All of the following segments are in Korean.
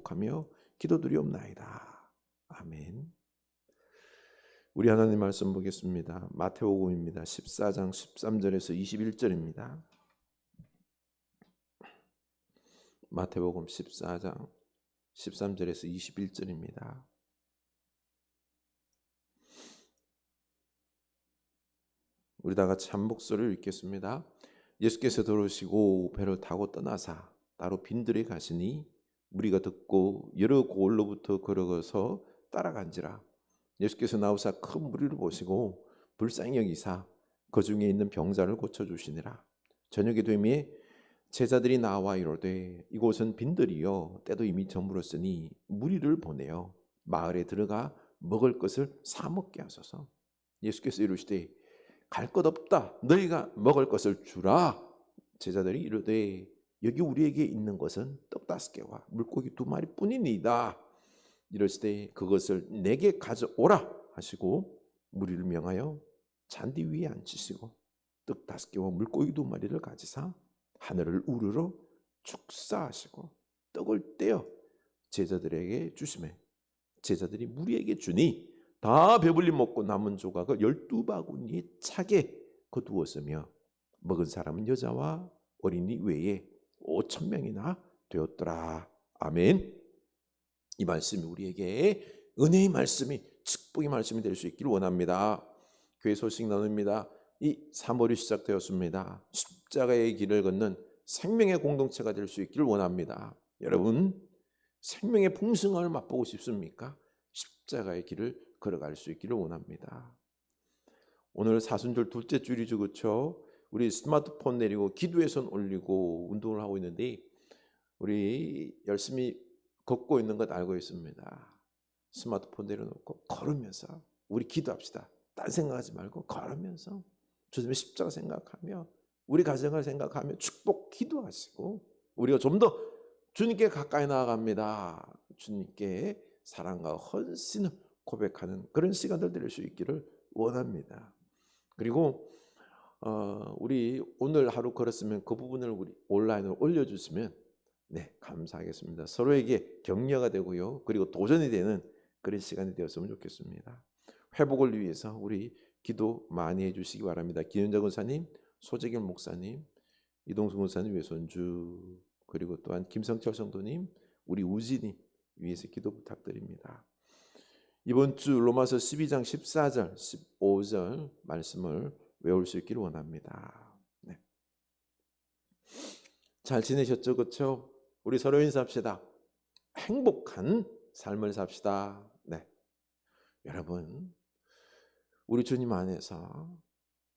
축복하며 기도드리옵나이다. 아멘. 우리 하나님 말씀 보겠습니다. 마태복음입니다. 14장 13절에서 21절입니다. 마태복음 14장 13절에서 21절입니다. 우리 다 같이 한 목소리를 읽겠습니다. 예수께서 들어오시고 배를 타고 떠나사 따로 빈들에 가시니 무리가 듣고 여러 고을로부터 걸어가서 따라간지라. 예수께서 나오사 큰 무리를 보시고 불쌍히 여기사 그 중에 있는 병자를 고쳐주시니라. 저녁이 되매 제자들이 나와 이르되 이곳은 빈들이요 때도 이미 저물었으니 무리를 보내어 마을에 들어가 먹을 것을 사 먹게 하소서. 예수께서 이르시되 갈 것 없다. 너희가 먹을 것을 주라. 제자들이 이르되 여기 우리에게 있는 것은 떡 5개와 물고기 2마리 뿐이니이다. 이르시되 그것을 내게 가져오라 하시고 무리를 명하여 잔디 위에 앉히시고 떡 5개와 물고기 2마리를 가지사 하늘을 우러러 축사하시고 떡을 떼어 제자들에게 주시매 제자들이 무리에게 주니 다 배불리 먹고 남은 조각을 12바구니에 차게 거두었으며 먹은 사람은 여자와 어린이 외에 5,000명이나 되었더라. 아멘. 이 말씀이 우리에게 은혜의 말씀이 축복의 말씀이 될 수 있기를 원합니다. 교회 소식 나눕니다. 이 3월이 시작되었습니다. 십자가의 길을 걷는 생명의 공동체가 될 수 있기를 원합니다. 여러분 생명의 풍성함을 맛보고 싶습니까? 십자가의 길을 걸어갈 수 있기를 원합니다. 오늘 사순절 둘째 주일이죠, 그렇죠? 우리 스마트폰 내리고 기도의 손 올리고 운동을 하고 있는데 우리 열심히 걷고 있는 것 알고 있습니다. 스마트폰 내려놓고 걸으면서 우리 기도합시다. 딴 생각하지 말고 걸으면서 주님의 십자가 생각하며 우리 가정을 생각하며 축복 기도하시고 우리가 좀 더 주님께 가까이 나아갑니다. 주님께 사랑과 헌신을 고백하는 그런 시간들 될 수 있기를 원합니다. 그리고 우리 오늘 하루 걸었으면 그 부분을 우리 온라인으로 올려주시면 네, 감사하겠습니다. 서로에게 격려가 되고요. 그리고 도전이 되는 그런 시간이 되었으면 좋겠습니다. 회복을 위해서 우리 기도 많이 해주시기 바랍니다. 기현자 권사님, 소재길 목사님, 이동수 권사님, 외손주 그리고 또한 김성철 성도님, 우리 우진이 위해서 기도 부탁드립니다. 이번 주 로마서 12장 14절, 15절 말씀을 외울 수 있기를 원합니다. 네. 잘 지내셨죠? 그렇죠? 우리 서로 인사합시다. 행복한 삶을 삽시다. 네. 여러분, 우리 주님 안에서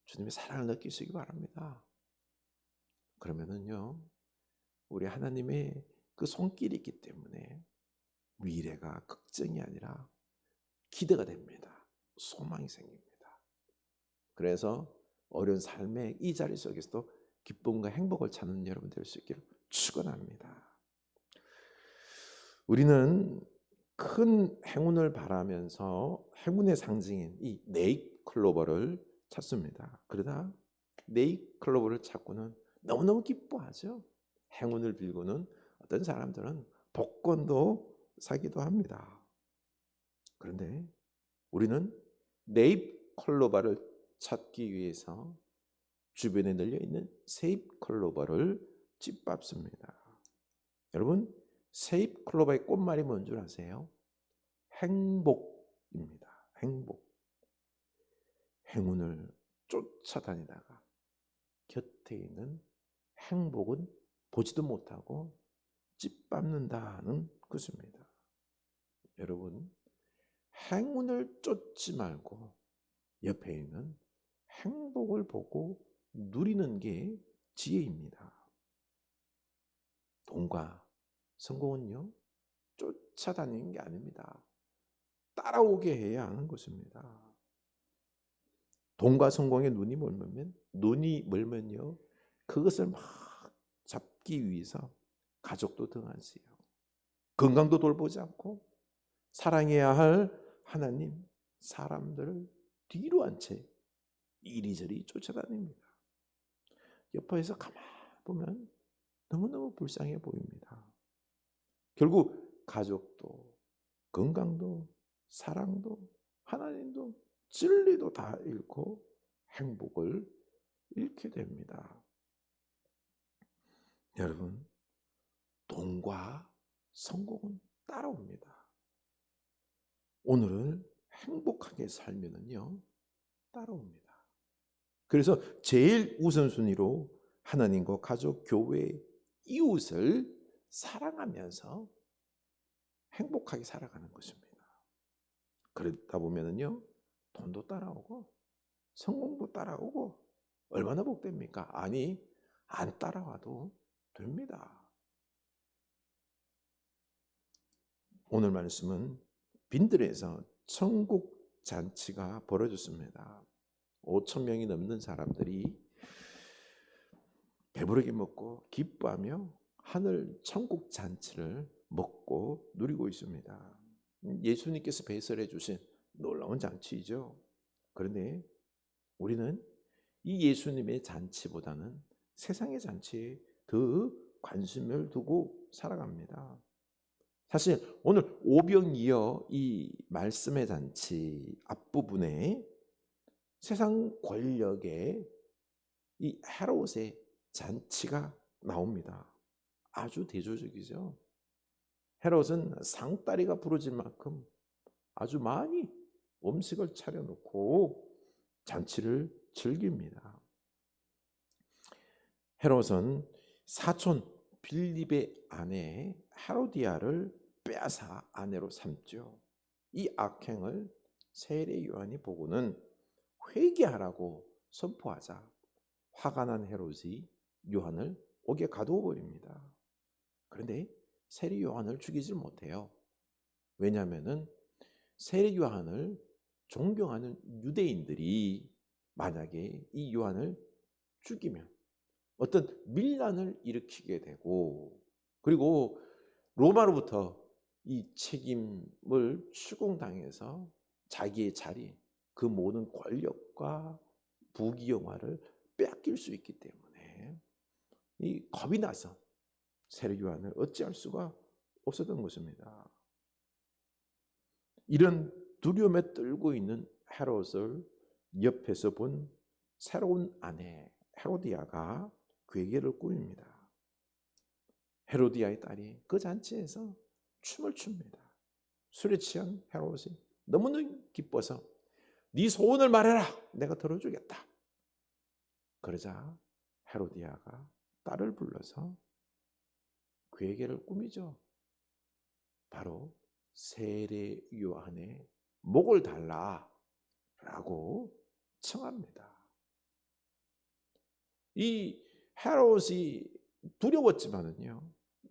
주님의 사랑을 느끼시기 바랍니다. 그러면은요, 우리 하나님의 그 손길이 있기 때문에 미래가 걱정이 아니라 기대가 됩니다. 소망이 생깁니다. 그래서 어려운 삶의 이 자리 속에서도 기쁨과 행복을 찾는 여러분 될 수 있기를 축원합니다. 우리는 큰 행운을 바라면서 행운의 상징인 이 네잎클로버를 찾습니다. 그러다 네잎클로버를 찾고는 너무너무 기뻐하죠. 행운을 빌고는 어떤 사람들은 복권도 사기도 합니다. 그런데 우리는 네잎클로버를 찾기 위해서 주변에 널려있는 세잎클로버를 짓밟습니다. 여러분, 세잎클로버의 꽃말이 뭔 줄 아세요? 행복입니다. 행복. 행운을 쫓아다니다가 곁에 있는 행복은 보지도 못하고 짓밟는다는 것입니다. 여러분, 행운을 쫓지 말고 옆에 있는 행복을 보고 누리는 게 지혜입니다. 돈과 성공은요, 쫓아다니는 게 아닙니다. 따라오게 해야 하는 것입니다. 돈과 성공에 눈이 멀면요, 그것을 막 잡기 위해서 가족도 등한시해요. 건강도 돌보지 않고 사랑해야 할 하나님, 사람들을 뒤로 한 채 이리저리 쫓아다닙니다. 옆에서 가만히 보면 너무너무 불쌍해 보입니다. 결국 가족도, 건강도, 사랑도, 하나님도, 진리도 다 잃고 행복을 잃게 됩니다. 여러분, 돈과 성공은 따라옵니다. 오늘을 행복하게 살면은요, 따라옵니다. 그래서 제일 우선순위로 하나님과 가족, 교회, 이웃을 사랑하면서 행복하게 살아가는 것입니다. 그러다 보면은요, 돈도 따라오고 성공도 따라오고 얼마나 복됩니까? 아니, 안 따라와도 됩니다. 오늘 말씀은 빈들에서 천국 잔치가 벌어졌습니다. 5,000명이 넘는 사람들이 배부르게 먹고 기뻐하며 하늘 천국 잔치를 먹고 누리고 있습니다. 예수님께서 배설해 주신 놀라운 잔치이죠. 그런데 우리는 이 예수님의 잔치보다는 세상의 잔치에 더 관심을 두고 살아갑니다. 사실 오늘 오병이어 이 말씀의 잔치 앞부분에 세상 권력의 이 헤롯의 잔치가 나옵니다. 아주 대조적이죠. 헤롯은 상다리가 부러질 만큼 아주 많이 음식을 차려놓고 잔치를 즐깁니다. 헤롯은 사촌 빌립의 아내 헤로디아를 빼앗아 아내로 삼죠. 이 악행을 세례 요한이 보고는 회개하라고 선포하자 화가 난 헤롯이 요한을 옥에 가두어 버립니다. 그런데 세례 요한을 죽이지 못해요. 왜냐하면 세례 요한을 존경하는 유대인들이 만약에 이 요한을 죽이면 어떤 밀란을 일으키게 되고, 그리고 로마로부터 이 책임을 추궁당해서 자기의 자리, 그 모든 권력과 부귀영화를 빼앗길 수 있기 때문에 이 겁이 나서 세례 요한을 어찌할 수가 없었던 것입니다. 이런 두려움에 떨고 있는 헤롯을 옆에서 본 새로운 아내 헤로디아가 괴계를 꾸밉니다. 헤로디아의 딸이 그 잔치에서 춤을 춥니다. 술에 취한 헤롯이 너무너무 기뻐서 네 소원을 말해라, 내가 들어주겠다. 그러자 헤로디아가 딸을 불러서 괴계를 꾸미죠. 바로 세례 요한의 목을 달라라고 청합니다. 이 헤롯이 두려웠지만은요,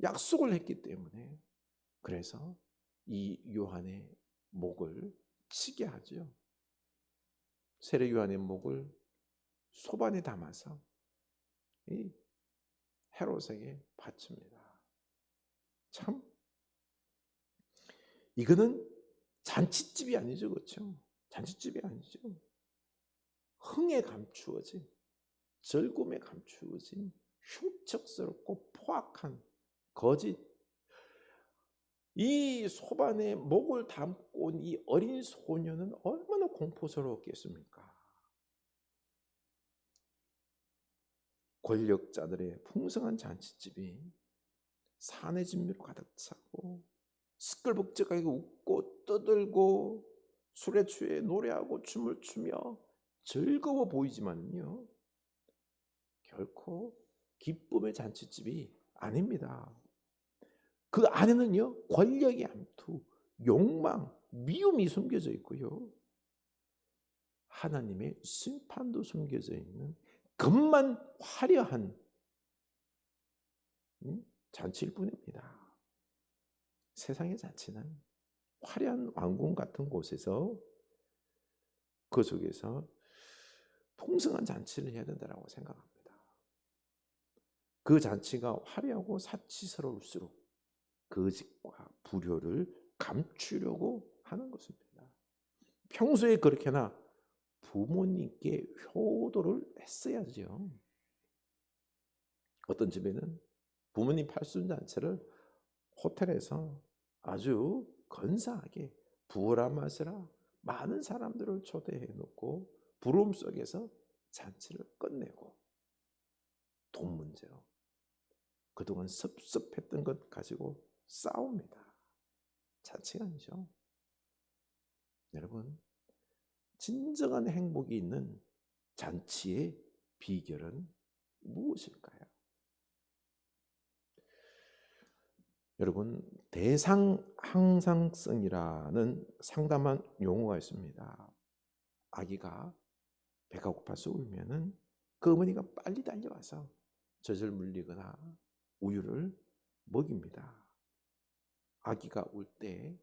약속을 했기 때문에 그래서 이 요한의 목을 치게 하죠. 세례 요한의 목을 소반에 담아서 이 헤롯에게 바칩니다. 참, 이거는 잔치집이 아니죠, 그렇죠? 잔치집이 아니죠. 흥에 감추어진, 즐거움에 감추어진 흉측스럽고 포악한 거짓. 이 소반에 목을 담고 온 이 어린 소녀는 얼마나 공포스러웠겠습니까? 권력자들의 풍성한 잔치집이 사내 진미로 가득 차고 시끌벅적하게 웃고 떠들고 술에 취해 노래하고 춤을 추며 즐거워 보이지만요, 결코 기쁨의 잔치집이 아닙니다. 그 안에는요, 권력의 암투, 욕망, 미움이 숨겨져 있고요, 하나님의 심판도 숨겨져 있는 겉만 화려한 잔치일 뿐입니다. 세상의 잔치는 화려한 왕궁 같은 곳에서 그 속에서 풍성한 잔치를 해야 된다고 생각합니다. 그 잔치가 화려하고 사치스러울수록 거짓과 불효를 감추려고 하는 것입니다. 평소에 그렇게나 부모님께 효도를 했어야죠. 어떤 집에는 부모님 팔순잔치를 호텔에서 아주 건사하게 부어라 마시라 많은 사람들을 초대해 놓고 부름 속에서 잔치를 끝내고 돈 문제로 그동안 섭섭했던 것 가지고 싸웁니다. 잔치가 아니죠. 여러분, 진정한 행복이 있는 잔치의 비결은 무엇일까요? 여러분, 대상 항상성이라는 상담한 용어가 있습니다. 아기가 배가 고파서 울면은 그 어머니가 빨리 달려와서 젖을 물리거나 우유를 먹입니다. 아기가 울 때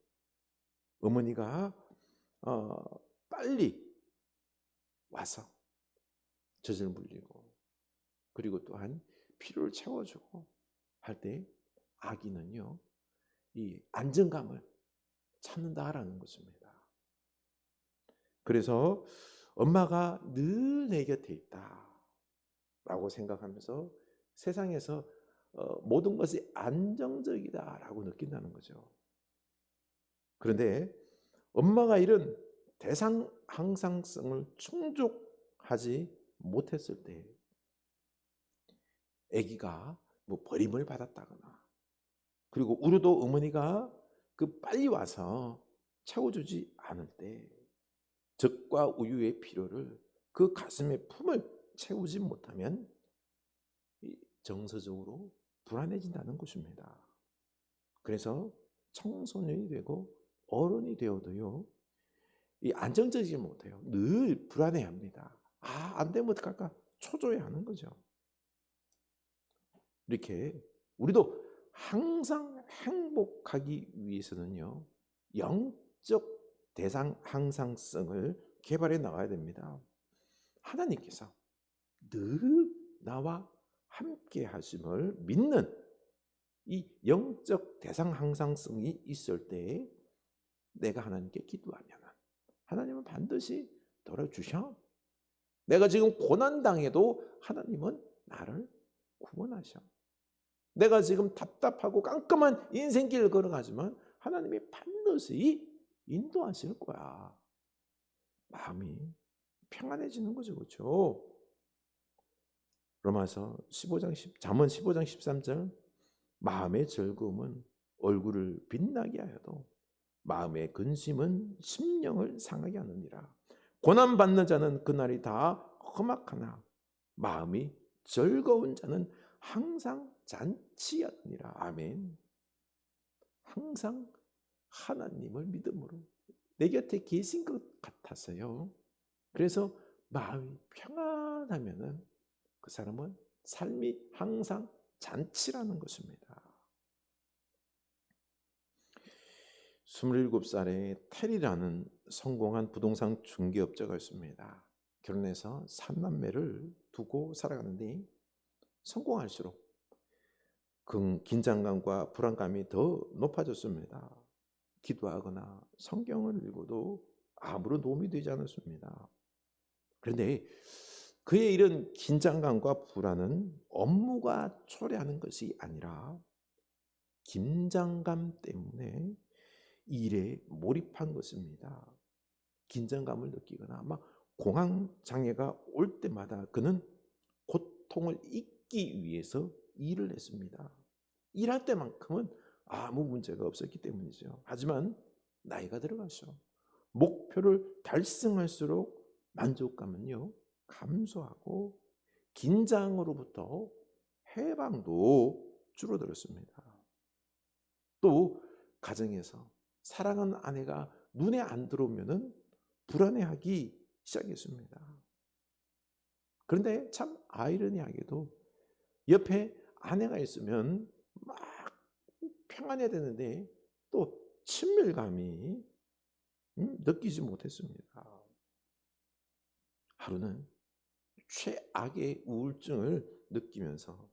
어머니가 빨리 와서 젖을 물리고 그리고 또한 피로를 채워주고 할 때 아기는요 이 안정감을 찾는다라는 것입니다. 그래서 엄마가 늘 내 곁에 있다라고 생각하면서 세상에서 모든 것이 안정적이다라고 느낀다는 거죠. 그런데 엄마가 이런 대상 항상성을 충족하지 못했을 때 아기가 뭐 버림을 받았다거나 그리고 우리도 어머니가 그 빨리 와서 채워주지 않을 때 젖과 우유의 필요를 그 가슴의 품을 채우지 못하면 정서적으로 불안해진다는 것입니다. 그래서 청소년이 되고 어른이 되어도요 이 안정적이지 못해요. 늘 불안해합니다. 안 되면 어떡할까? 초조해하는 거죠. 이렇게 우리도 항상 행복하기 위해서는요 영적 대상 항상성을 개발해 나가야 됩니다. 하나님께서 늘 나와 함께 하심을 믿는 이 영적 대상 항상성이 있을 때 내가 하나님께 기도하면 하나님은 반드시 들어주셔. 내가 지금 고난당해도 하나님은 나를 구원하셔. 내가 지금 답답하고 깜깜한 인생길을 걸어가지만 하나님이 반드시 인도하실 거야. 마음이 평안해지는 거죠. 그렇죠? 로마서 15장 잠언 15장 13절 마음의 즐거움은 얼굴을 빛나게 하여도 마음의 근심은 심령을 상하게 하느니라. 고난받는 자는 그날이 다 험악하나 마음이 즐거운 자는 항상 잔치하느니라. 아멘. 항상 하나님을 믿음으로 내 곁에 계신 것 같아서요. 그래서 마음이 평안하면은 그 사람은 삶이 항상 잔치라는 것입니다. 27살에 테리라는 성공한 부동산 중개업자가 있습니다. 결혼해서 3남매를 두고 살아가는데 성공할수록 긴장감과 불안감이 더 높아졌습니다. 기도하거나 성경을 읽어도 아무런 도움이 되지 않았습니다. 그런데 그의 이런 긴장감과 불안은 업무가 초래하는 것이 아니라 긴장감 때문에 일에 몰입한 것입니다. 긴장감을 느끼거나 막 공황장애가 올 때마다 그는 고통을 잊기 위해서 일을 했습니다. 일할 때만큼은 아무 문제가 없었기 때문이죠. 하지만 나이가 들어가서 목표를 달성할수록 만족감은요 감소하고 긴장으로부터 해방도 줄어들었습니다. 또 가정에서 사랑하는 아내가 눈에 안 들어오면은 불안해하기 시작했습니다. 그런데 참 아이러니하게도 옆에 아내가 있으면 막 평안해야 되는데 또 친밀감이 느끼지 못했습니다. 하루는 최악의 우울증을 느끼면서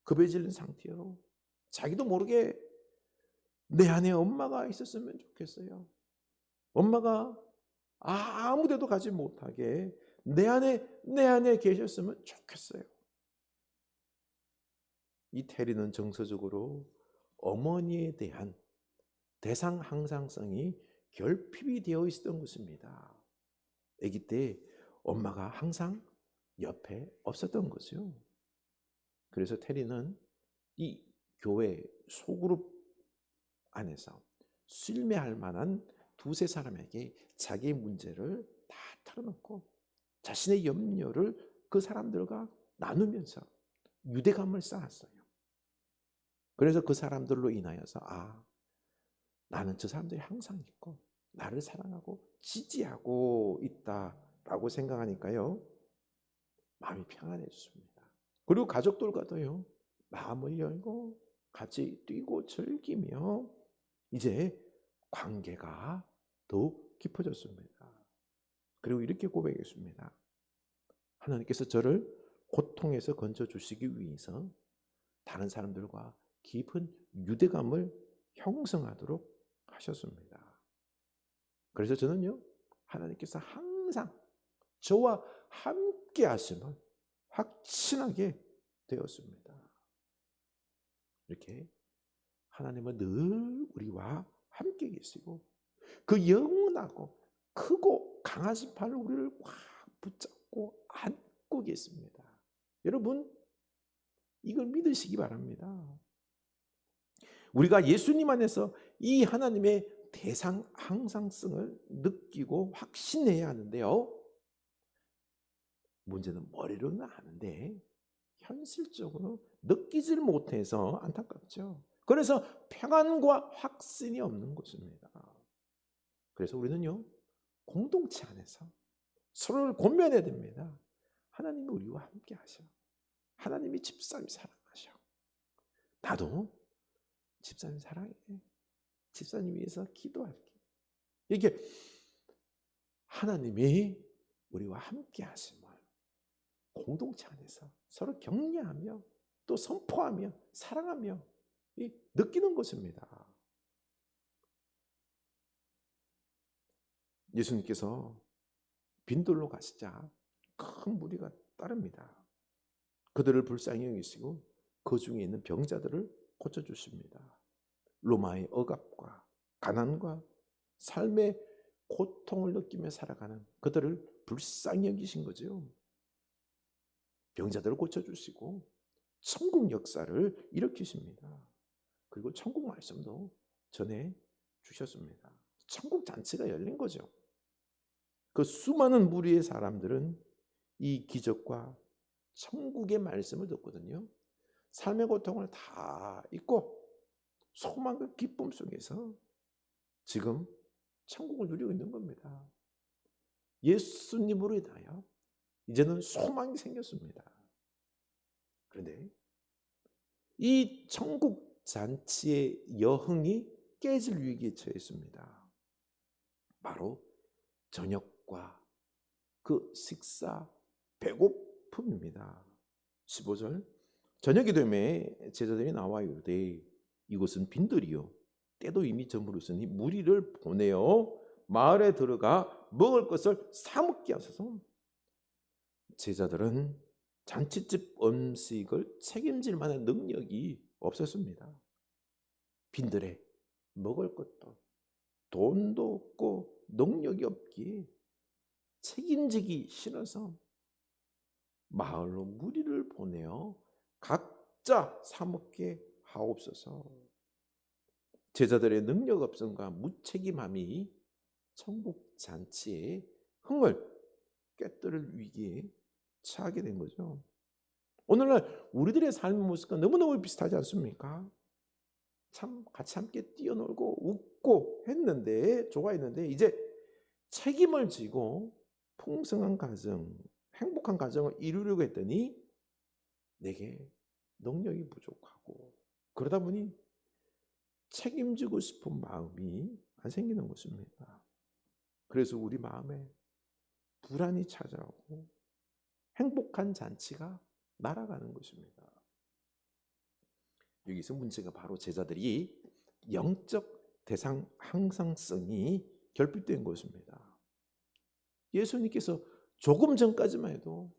급해 질린 상태로 자기도 모르게 내 안에 엄마가 있었으면 좋겠어요. 엄마가 아무 데도 가지 못하게 내 안에 계셨으면 좋겠어요. 이 테리는 정서적으로 어머니에 대한 대상 항상성이 결핍이 되어 있었던 것입니다. 아기 때 엄마가 항상 옆에 없었던 거죠. 그래서 테리는 이 교회 소그룹 안에서 실매할 만한 두세 사람에게 자기의 문제를 다 털어놓고 자신의 염려를 그 사람들과 나누면서 유대감을 쌓았어요. 그래서 그 사람들로 인하여서 나는 저 사람들이 항상 있고 나를 사랑하고 지지하고 있다라고 생각하니까요, 마음이 평안해졌습니다. 그리고 가족들과도요, 마음을 열고 같이 뛰고 즐기며 이제 관계가 더욱 깊어졌습니다. 그리고 이렇게 고백했습니다. 하나님께서 저를 고통에서 건져주시기 위해서 다른 사람들과 깊은 유대감을 형성하도록 하셨습니다. 그래서 저는요, 하나님께서 항상 저와 함께 하심을 확신하게 되었습니다. 이렇게 하나님은 늘 우리와 함께 계시고 그 영원하고 크고 강하신 팔로 우리를 꽉 붙잡고 안고 계십니다. 여러분, 이걸 믿으시기 바랍니다. 우리가 예수님 안에서 이 하나님의 대상 항상성을 느끼고 확신해야 하는데요, 문제는 머리로는 아는데 현실적으로 느끼질 못해서 안타깝죠. 그래서 평안과 확신이 없는 것입니다. 그래서 우리는요, 공동체 안에서 서로를 권면해야 됩니다. 하나님이 우리와 함께 하셔. 하나님이 집사님 사랑하셔. 나도 집사님 사랑해. 집사님 위해서 기도할게. 이렇게 하나님이 우리와 함께 하심을 공동체 안에서 서로 격려하며 또 선포하며 사랑하며 느끼는 것입니다. 예수님께서 빈돌로 가시자 큰 무리가 따릅니다. 그들을 불쌍히 여기시고 그 중에 있는 병자들을 고쳐주십니다. 로마의 억압과 가난과 삶의 고통을 느끼며 살아가는 그들을 불쌍히 여기신 거죠. 병자들을 고쳐주시고 천국 역사를 일으키십니다. 그리고 천국 말씀도 전해 주셨습니다. 천국 잔치가 열린 거죠. 그 수많은 무리의 사람들은 이 기적과 천국의 말씀을 듣거든요. 삶의 고통을 다 잊고 소망과 기쁨 속에서 지금 천국을 누리고 있는 겁니다. 예수님으로 인하여 이제는 소망이 생겼습니다. 그런데 이 천국 잔치의 여흥이 깨질 위기에 처했습니다. 바로 저녁과 그 식사, 배고픔입니다. 15절, 저녁이 되매 제자들이 나와 이르되 이곳은 빈들이요 때도 이미 저물었으니 무리를 보내어 마을에 들어가 먹을 것을 사 먹게 하소서. 제자들은 잔치집 음식을 책임질 만한 능력이 없었습니다. 빈들에 먹을 것도 돈도 없고 능력이 없기에 책임지기 싫어서 마을로 무리를 보내어 각자 사 먹게 하옵소서. 제자들의 능력 없음과 무책임함이 천국 잔치의 흥을 꿰뚫을 위기에 처하게 된 거죠. 오늘날 우리들의 삶의 모습과 너무너무 비슷하지 않습니까? 참 같이 함께 뛰어놀고 웃고 했는데, 좋아했는데 이제 책임을 지고 풍성한 가정, 행복한 가정을 이루려고 했더니 내게 능력이 부족하고 그러다 보니 책임지고 싶은 마음이 안 생기는 것입니다. 그래서 우리 마음에 불안이 찾아오고 행복한 잔치가 날아가는 것입니다. 여기서 문제가 바로 제자들이 영적 대상 항상성이 결핍된 것입니다. 예수님께서 조금 전까지만 해도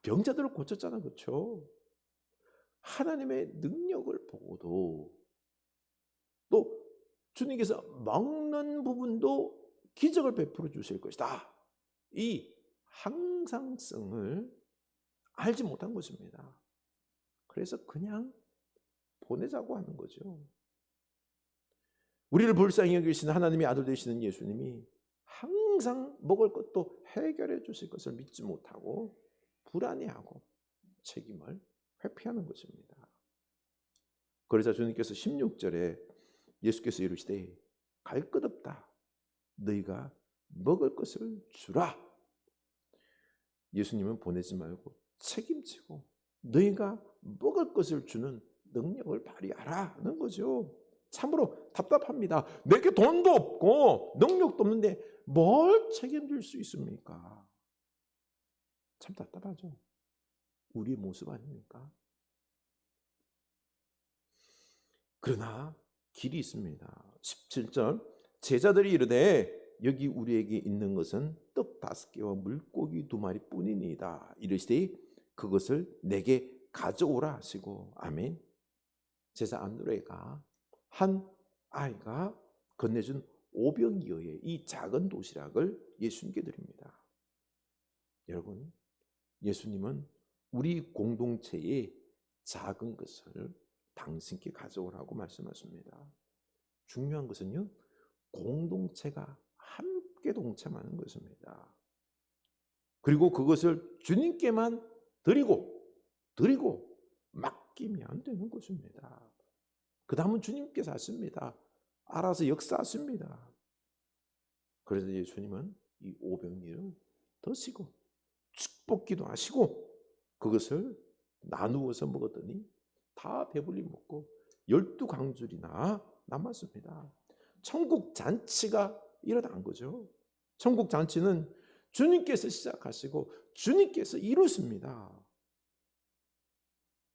병자들을 고쳤잖아요. 그렇죠? 하나님의 능력을 보고도 또 주님께서 먹는 부분도 기적을 베풀어 주실 것이다. 이 항상성을 알지 못한 것입니다. 그래서 그냥 보내자고 하는 거죠. 우리를 불쌍히 여기시는 하나님의 아들 되시는 예수님이 항상 먹을 것도 해결해 주실 것을 믿지 못하고 불안해하고 책임을 회피하는 것입니다. 그러자 주님께서 16절에 예수께서 이르시되 갈 것 없다. 너희가 먹을 것을 주라. 예수님은 보내지 말고 책임지고 너희가 먹을 것을 주는 능력을 발휘하라는 거죠. 참으로 답답합니다. 내게 돈도 없고 능력도 없는데 뭘 책임질 수 있습니까? 참 답답하죠. 우리의 모습 아닙니까? 그러나 길이 있습니다. 17절 제자들이 이르되 여기 우리에게 있는 것은 떡 5개와 물고기 2마리 뿐이니이다. 이르시되 그것을 내게 가져오라 하시고 아멘. 제자 안드레가 한 아이가 건네준 오병이어의 이 작은 도시락을 예수님께 드립니다. 여러분, 예수님은 우리 공동체의 작은 것을 당신께 가져오라고 말씀하십니다. 중요한 것은요, 공동체가 함께 동참하는 것입니다. 그리고 그것을 주님께만 드리고 맡기면 되는 것입니다. 그 다음은 주님께서 하십니다. 알아서 역사하십니다. 그래서 예수님은 이 오병이어를 드시고 축복기도 하시고 그것을 나누어서 먹었더니 다 배불리 먹고 12강줄이나 남았습니다. 천국 잔치가 일어난 거죠. 천국 잔치는 주님께서 시작하시고 주님께서 이루십니다.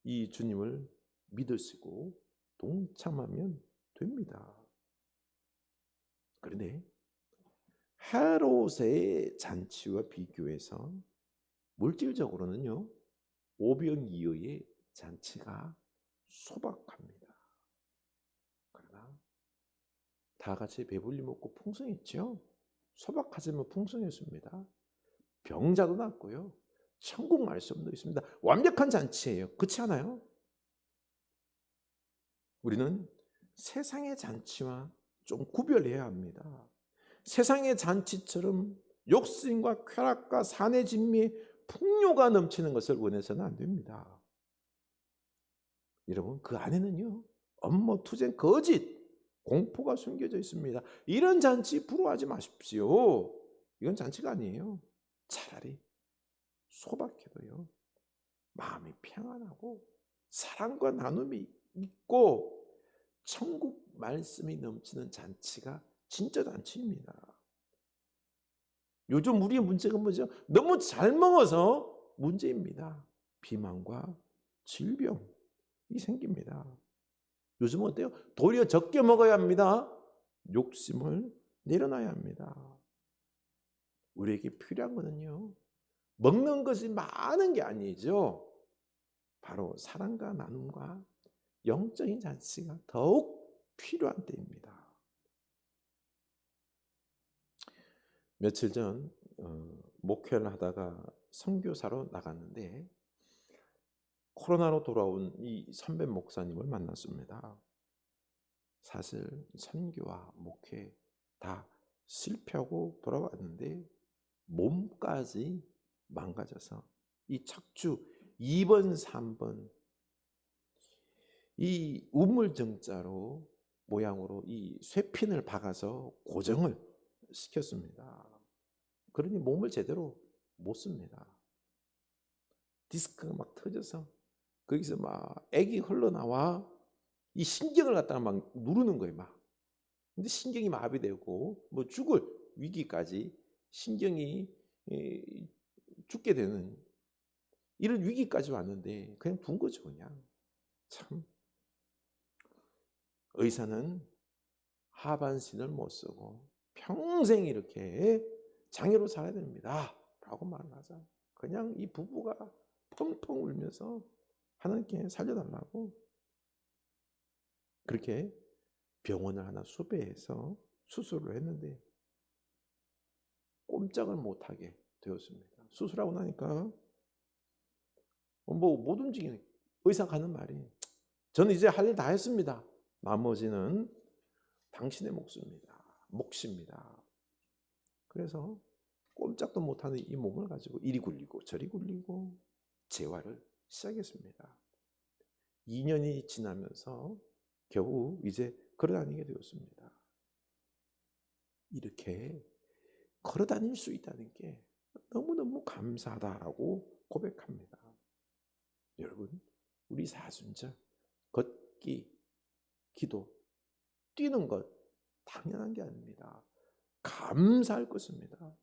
이 주님을 믿으시고 동참하면 됩니다. 그런데 헤롯의 잔치와 비교해서 물질적으로는요, 오병이어의 잔치가 소박합니다. 그러나 다 같이 배불리 먹고 풍성했죠. 소박하지만 풍성했습니다. 병자도 낫고요. 천국 말씀도 있습니다. 완벽한 잔치예요. 그렇지 않아요? 우리는 세상의 잔치와 좀 구별해야 합니다. 세상의 잔치처럼 욕심과 쾌락과 사내 진미의 풍요가 넘치는 것을 원해서는 안 됩니다. 여러분, 그 안에는요, 업무, 투쟁, 거짓, 공포가 숨겨져 있습니다. 이런 잔치 부러워하지 마십시오. 이건 잔치가 아니에요. 차라리 소박해도요, 마음이 평안하고 사랑과 나눔이 있고 천국 말씀이 넘치는 잔치가 진짜 잔치입니다. 요즘 우리의 문제가 뭐죠? 너무 잘 먹어서 문제입니다. 비만과 질병이 생깁니다. 요즘은 어때요? 도리어 적게 먹어야 합니다. 욕심을 내려놔야 합니다. 우리에게 필요한 것은요, 먹는 것이 많은 게 아니죠. 바로 사랑과 나눔과 영적인 잔치가 더욱 필요한 때입니다. 며칠 전 목회를 하다가 선교사로 나갔는데 코로나로 돌아온 이 선배 목사님을 만났습니다. 사실 선교와 목회 다 실패하고 돌아왔는데 몸까지 망가져서 이 척추 2번, 3번 이 우물정자로 모양으로 이 쇠핀을 박아서 고정을 시켰습니다. 그러니 몸을 제대로 못 씁니다. 디스크가 막 터져서 거기서 막 액이 흘러나와 이 신경을 갖다가 막 누르는 거예요, 막. 근데 신경이 마비되고 뭐 죽을 위기까지 신경이 죽게 되는 이런 위기까지 왔는데 그냥 둔 거죠, 그냥. 참. 의사는 하반신을 못 쓰고 평생 이렇게 장애로 살아야 됩니다 라고 말을 하자. 그냥 이 부부가 펑펑 울면서 하나님께 살려달라고 그렇게 병원을 하나 수배해서 수술을 했는데 꼼짝을 못하게 되었습니다. 수술하고 나니까 뭐 못 움직이는, 의사가 하는 말이 저는 이제 할 일 다 했습니다. 나머지는 당신의 몫입니다. 그래서 꼼짝도 못하는 이 몸을 가지고 이리 굴리고 저리 굴리고 재활을 시작했습니다. 2년이 지나면서 겨우 이제 걸어다니게 되었습니다. 이렇게 걸어다닐 수 있다는 게 너무너무 감사하다라고 고백합니다. 여러분, 우리 사순절 걷기, 기도, 뛰는 것 당연한 게 아닙니다. 감사할 것입니다.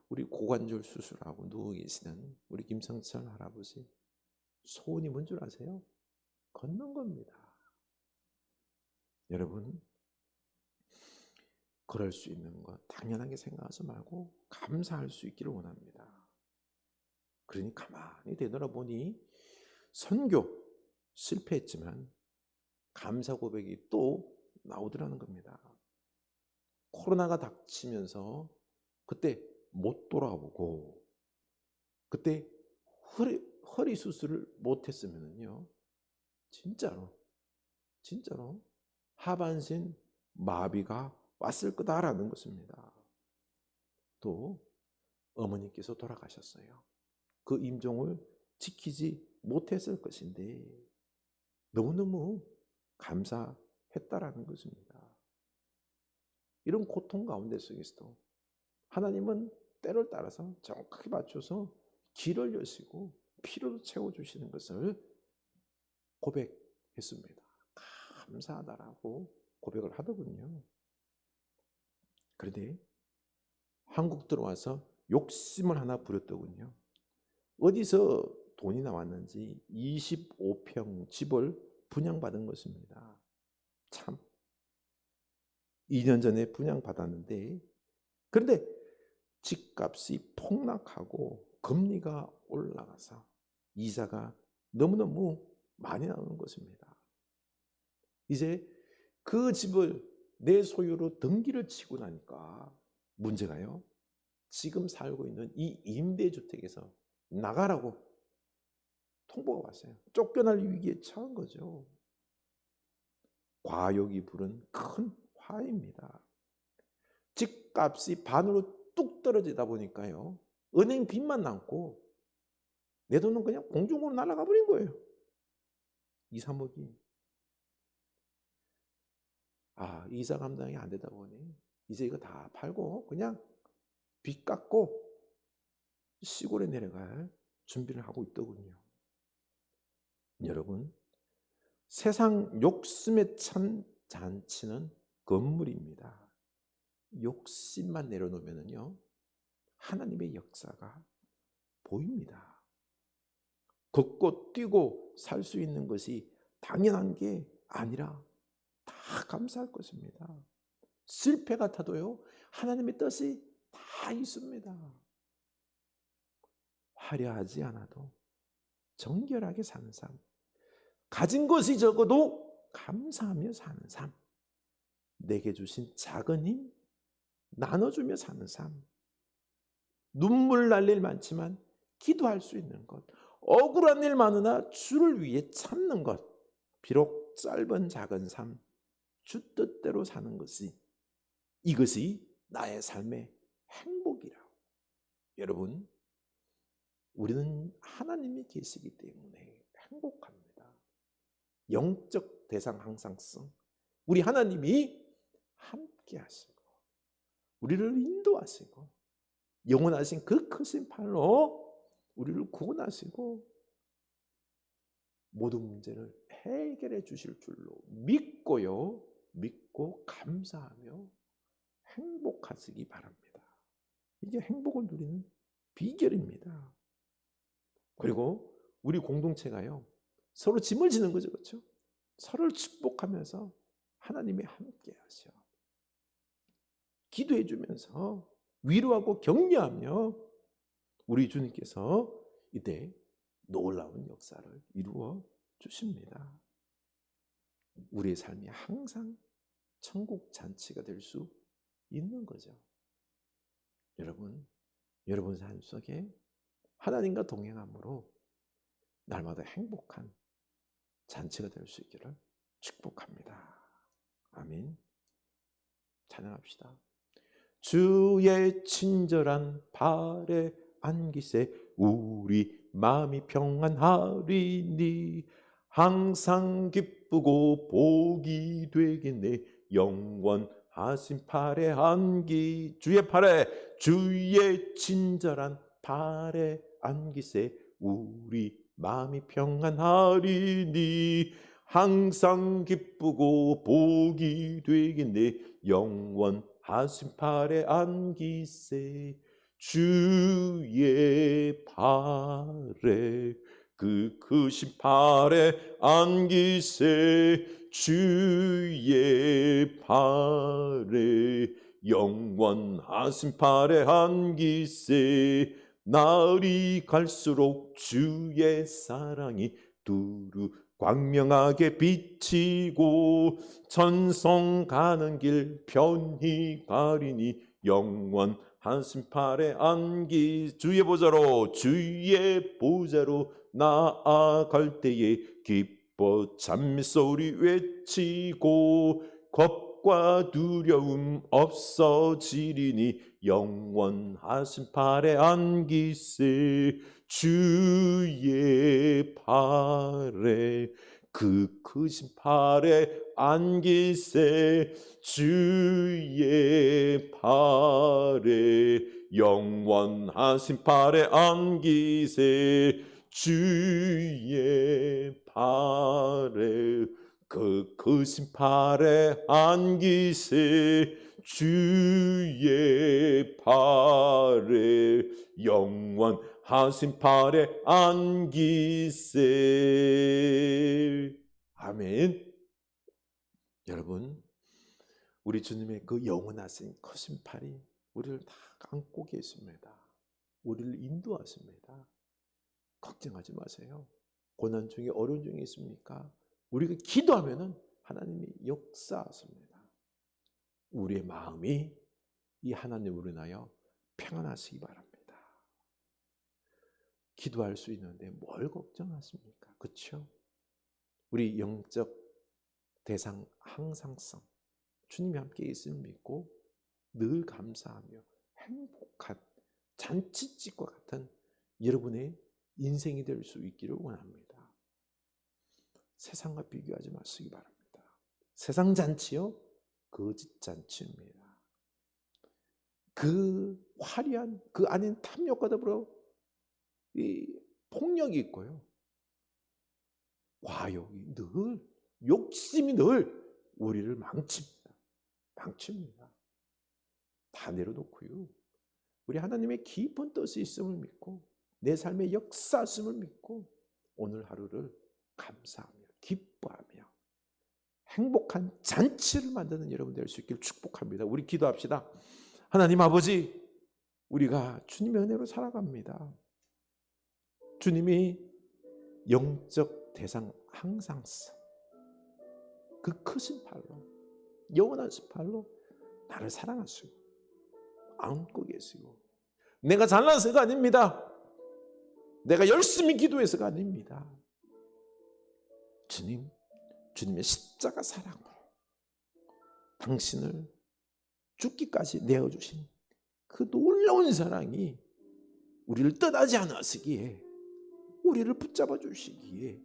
우리 고관절 수술하고 누워 계시는 우리 김성철 할아버지 소원이 뭔 줄 아세요? 걷는 겁니다. 여러분, 그럴 수 있는 것 당연하게 생각하지 말고 감사할 수 있기를 원합니다. 그러니 가만히 되돌아보니 선교 실패했지만 감사 고백이 또 나오더라는 겁니다. 코로나가 닥치면서 그때 못 돌아오고 그때 허리 수술을 못했으면요 진짜로 하반신 마비가 왔을 거다라는 것입니다. 또 어머니께서 돌아가셨어요. 그 임종을 지키지 못했을 것인데 너무너무 감사했다라는 것입니다. 이런 고통 가운데 속에서도 하나님은 때를 따라서 정확하게 맞춰서 길을 여시고 피로도 채워주시는 것을 고백했습니다. 감사하다라고 고백을 하더군요. 그런데 한국 들어와서 욕심을 하나 부렸더군요. 어디서 돈이 나왔는지 25평 집을 분양받은 것입니다. 참 2년 전에 분양받았는데 그런데 집값이 폭락하고 금리가 올라가서 이자가 너무너무 많이 나오는 것입니다. 이제 그 집을 내 소유로 등기를 치고 나니까 문제가요. 지금 살고 있는 이 임대주택에서 나가라고 통보가 왔어요. 쫓겨날 위기에 처한 거죠. 과욕이 부른 큰 화입니다. 집값이 반으로 뚝 떨어지다 보니까요. 은행 빚만 남고 내 돈은 그냥 공중으로 날아가 버린 거예요. 2, 3억이. 이자 감당이 안 되다 보니 이제 이거 다 팔고 그냥 빚 갚고 시골에 내려갈 준비를 하고 있더군요. 여러분, 세상 욕심에 찬 잔치는 건물입니다. 욕심만 내려놓으면요 하나님의 역사가 보입니다. 걷고 뛰고 살 수 있는 것이 당연한 게 아니라 다 감사할 것입니다. 실패 같아도요 하나님의 뜻이 다 있습니다. 화려하지 않아도 정결하게 사는 삶, 가진 것이 적어도 감사하며 사는 삶, 내게 주신 작은 힘 나눠주며 사는 삶, 눈물 날 일 많지만 기도할 수 있는 것, 억울한 일 많으나 주를 위해 참는 것, 비록 짧은 작은 삶, 주 뜻대로 사는 것이 이것이 나의 삶의 행복이라고. 여러분, 우리는 하나님이 계시기 때문에 행복합니다. 영적 대상 항상성, 우리 하나님이 함께 하시고 우리를 인도하시고 영원하신 그 크신 팔로 우리를 구원하시고 모든 문제를 해결해 주실 줄로 믿고요. 믿고 감사하며 행복하시기 바랍니다. 이게 행복을 누리는 비결입니다. 그리고 우리 공동체가요. 서로 짐을 지는 거죠. 그렇죠? 서로를 축복하면서 하나님이 함께 하셔. 기도해 주면서 위로하고 격려하며 우리 주님께서 이때 놀라운 역사를 이루어 주십니다. 우리의 삶이 항상 천국 잔치가 될 수 있는 거죠. 여러분 삶 속에 하나님과 동행함으로 날마다 행복한 잔치가 될 수 있기를 축복합니다. 아멘. 찬양합시다. 주의 친절한 발에 안기세 우리 마음이 평안하리니 항상 기쁘고 복이 되겠네 영원하신 팔에 안기 주의 친절한 발에 안기세 우리 마음이 평안하리니 항상 기쁘고 복이 되겠네 영원하신 팔에 안기세 주의 팔에 그 크신 팔에 안기세 주의 팔에 영원하신 팔에 안기세 날이 갈수록 주의 사랑이 두루 광명하게 비치고 천성 가는 길 편히 가리니 영원하신 팔에 안기 주의 보좌로 나아갈 때에 기뻐 찬미소리 외치고 겁과 두려움 없어지리니 영원하신 팔에 안기세 주의 팔에 그 크신 팔에 안기세 주의 팔에 영원하신 팔에 안기세 주의 팔에 그 크신 팔에 안기세 주의 팔에 영원하신 팔에 안기세. 아멘. 여러분, 우리 주님의 그 영원하신 크신 팔이 우리를 다 안고 계십니다. 우리를 인도하십니다. 걱정하지 마세요. 고난 중에 어려운 중에 있습니까? 우리가 기도하면은 하나님이 역사하십니다. 우리의 마음이 이 하나님으로 인하여 평안하시기 바랍니다. 기도할 수 있는데 뭘 걱정하십니까? 그렇죠? 우리 영적 대상 항상성 주님이 함께 있음을 믿고 늘 감사하며 행복한 잔치집과 같은 여러분의 인생이 될 수 있기를 원합니다. 세상과 비교하지 마시기 바랍니다. 세상 잔치요? 거짓 잔치입니다. 그 화려한 그 안에는 탐욕과 더불어 이 폭력이 있고요. 과욕이 늘 욕심이 늘 우리를 망칩니다. 다 내려놓고요. 우리 하나님의 깊은 뜻이 있음을 믿고 내 삶의 역사심을 믿고 오늘 하루를 감사하며 기뻐하며 행복한 잔치를 만드는 여러분 될 수 있기를 축복합니다. 우리 기도합시다. 하나님 아버지, 우리가 주님의 은혜로 살아갑니다. 주님이 영적 대상 항상성 그 크신 팔로 영원하신 팔로 나를 사랑하시고 안고 계시고 내가 잘나서가 아닙니다. 내가 열심히 기도해서가 아닙니다. 주님의 십자가 사랑으로 당신을 죽기까지 내어주신 그 놀라운 사랑이 우리를 떠나지 않았으기에 우리를 붙잡아 주시기에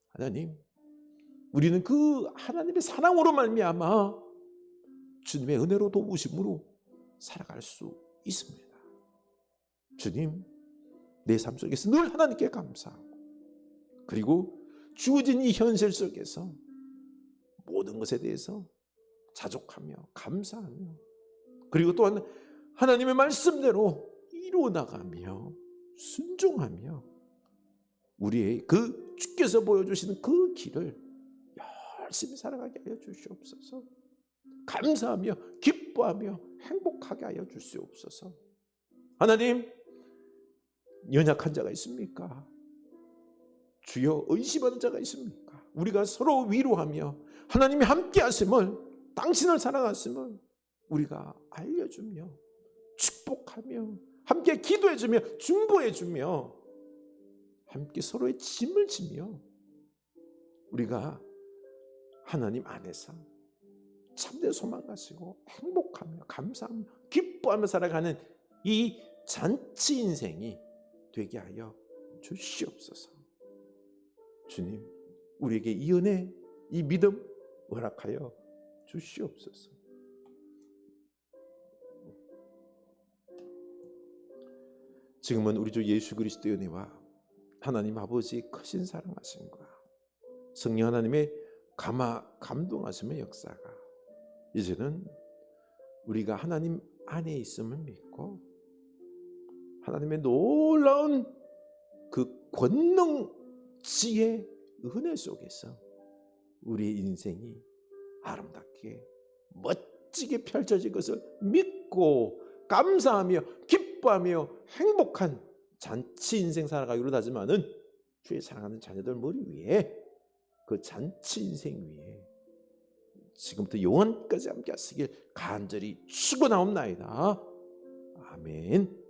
하나님, 우리는 그 하나님의 사랑으로 말미암아 주님의 은혜로 도우심으로 살아갈 수 있습니다. 주님, 내 삶 속에서 늘 하나님께 감사하고 그리고 주어진 이 현실 속에서 모든 것에 대해서 자족하며 감사하며 그리고 또한 하나님의 말씀대로 이루어나가며 순종하며 우리의 그 주께서 보여주시는 그 길을 열심히 살아가게 하여 주시옵소서. 감사하며 기뻐하며 행복하게 하여 주시옵소서. 하나님, 연약한 자가 있습니까? 주여, 의심하는 자가 있습니까? 우리가 서로 위로하며 하나님이 함께 하심을 당신을 사랑하심을 우리가 알려주며 축복하며 함께 기도해주며 중보해주며 함께 서로의 짐을 지며 우리가 하나님 안에서 참된 소망 가지고 행복하며 감사하며 기뻐하며 살아가는 이 잔치 인생이 되게 하여 주시옵소서. 주님, 우리에게 이 은혜, 이 믿음 허락하여 주시옵소서. 지금은 우리 주 예수 그리스도의 은혜와 하나님 아버지 크신 사랑하심과 성령 하나님의 감동하심의 역사가 이제는 우리가 하나님 안에 있음을 믿고 하나님의 놀라운 그 권능 지혜 은혜 속에서 우리의 인생이 아름답게 멋지게 펼쳐질 것을 믿고 감사하며 기뻐하며 행복한 잔치 인생 살아가기로 다짐하는 주의 사랑하는 자녀들 머리 위에 그 잔치 인생 위에 지금부터 영원까지 함께 하시길 간절히 축원하옵나이다. 아멘.